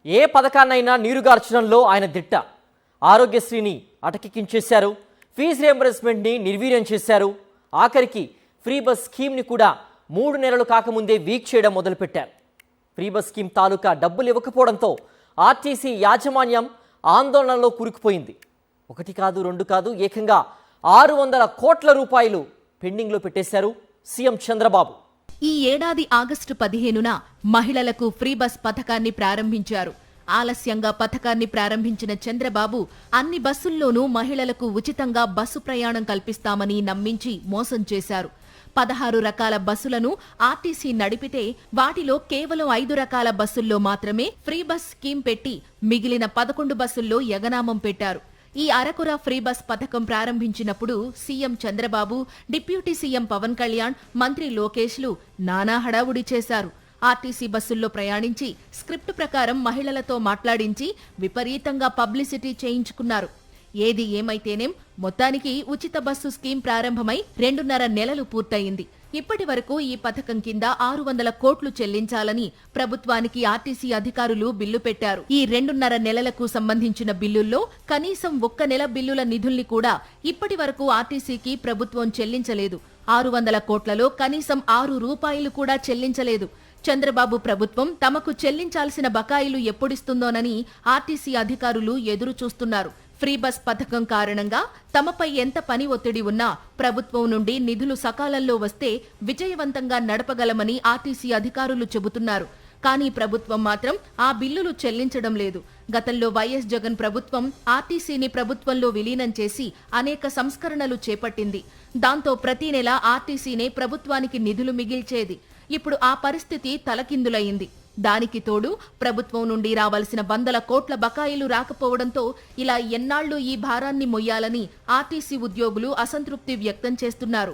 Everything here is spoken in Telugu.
ఏ పథకాన్నైనా నీరుగార్చడంలో ఆయన దిట్ట. ఆరోగ్యశ్రీని అటకెక్కించేశారు, ఫీజు రియంబర్స్మెంట్ని నిర్వీర్యం చేశారు. ఆఖరికి ఫ్రీ బస్ స్కీమ్ని కూడా 3 నెలలు కాకముందే వీక్ చేయడం మొదలుపెట్టారు. ఫ్రీ బస్ స్కీమ్ తాలూకా డబ్బులు ఇవ్వకపోవడంతో ఆర్టీసీ యాజమాన్యం ఆందోళనలో కూరుకుపోయింది. 1 కాదు 2 కాదు, ఏకంగా 600 కోట్ల రూపాయలు పెండింగ్లో పెట్టేశారు సీఎం చంద్రబాబు. ఈ ఏడాది ఆగస్టు 15న మహిళలకు ఫ్రీ బస్ పథకాన్ని ప్రారంభించారు. ఆలస్యంగా పథకాన్ని ప్రారంభించిన చంద్రబాబు అన్ని బస్సుల్లోనూ మహిళలకు ఉచితంగా బస్సు ప్రయాణం కల్పిస్తామని నమ్మించి మోసం చేశారు. 16 రకాల బస్సులను ఆర్టీసీ నడిపితే వాటిలో కేవలం 5 రకాల బస్సుల్లో మాత్రమే ఫ్రీ బస్ స్కీమ్ పెట్టి మిగిలిన 11 బస్సుల్లో యగనామం పెట్టారు. ఈ అరకుర ఫ్రీ బస్ పథకం ప్రారంభించినప్పుడు CM Chandrababu, deputy CM Pawan Kalyan, మంత్రి లోకేష్లు నానా హడావుడి చేశారు. ఆర్టీసీ బస్సుల్లో ప్రయాణించి స్క్రిప్ట్ ప్రకారం మహిళలతో మాట్లాడించి విపరీతంగా పబ్లిసిటీ చేయించుకున్నారు. ఏది ఏమైతేనేం మొత్తానికి ఉచిత బస్సు స్కీమ్ ప్రారంభమై 2.5 నెలలు పూర్తయింది. ఇప్పటి వరకు ఈ పథకం కింద 600 కోట్లు చెల్లించాలని ప్రభుత్వానికి ఆర్టీసీ అధికారులు బిల్లు పెట్టారు. ఈ 2.5 నెలలకు సంబంధించిన బిల్లుల్లో కనీసం 1 నెల బిల్లుల నిధుల్ని కూడా ఇప్పటి వరకు ఆర్టీసీకి ప్రభుత్వం చెల్లించలేదు. 600 కోట్లలో కనీసం 6 రూపాయలు కూడా చెల్లించలేదు. చంద్రబాబు ప్రభుత్వం తమకు చెల్లించాల్సిన బకాయిలు ఎప్పుడిస్తుందోనని ఆర్టీసీ అధికారులు ఎదురు చూస్తున్నారు. ఫ్రీ బస్ పథకం కారణంగా తమపై ఎంత పని ఒత్తిడి ఉన్నా ప్రభుత్వం నుండి నిధులు సకాలంలో వస్తే విజయవంతంగా నడపగలమని ఆర్టీసీ అధికారులు చెబుతున్నారు. కానీ ప్రభుత్వం మాత్రం ఆ బిల్లులు చెల్లించడం లేదు. గతంలో వైఎస్ జగన్ ప్రభుత్వం ఆర్టీసీని ప్రభుత్వంలో విలీనం చేసి అనేక సంస్కరణలు చేపట్టింది. దాంతో ప్రతి నెల ఆర్టీసీనే ప్రభుత్వానికి నిధులు మిగిల్చేది. ఇప్పుడు ఆ పరిస్థితి తలకిందులయ్యింది. దానికి తోడు ప్రభుత్వం నుండి రావాల్సిన 100 కోట్ల బకాయిలు రాకపోవడంతో ఇలా ఎన్నాళ్లు ఈ భారాన్ని మొయ్యాలని ఆర్టీసీ ఉద్యోగులు అసంతృప్తి వ్యక్తం చేస్తున్నారు.